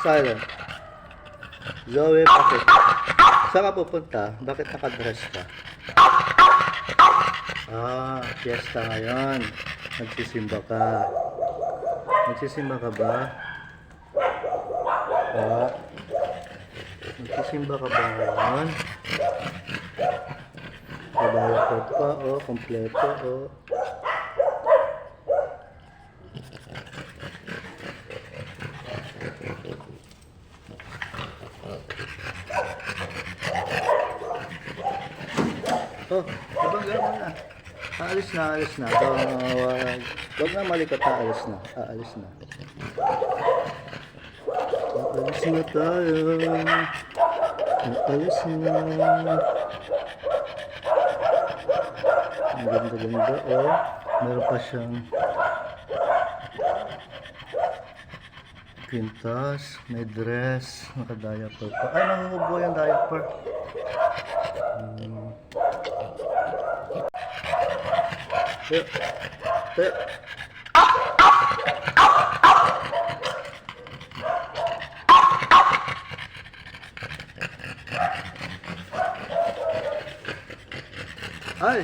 silent. Zoe, bakit? Saan ka pupunta? Bakit nakadress ka? Ah, fiesta ngayon. Nagsisimba ka. Nagsisimba ka ba? Ah, nagsisimba ka ba ngayon? Kabalakot pa, oh. Kompleto, oh. Oh, ibangga mo na. Aalis na, aalis na. Huwag na malikot, aalis na. Aalis na. Aalis na tayo. Aalis na. Ang ganda-ganda, oh. Meron pa siyang pintas, may dress, naka-diaper pa. Ay, nanguhubo yung diaper. Tayo. Ay!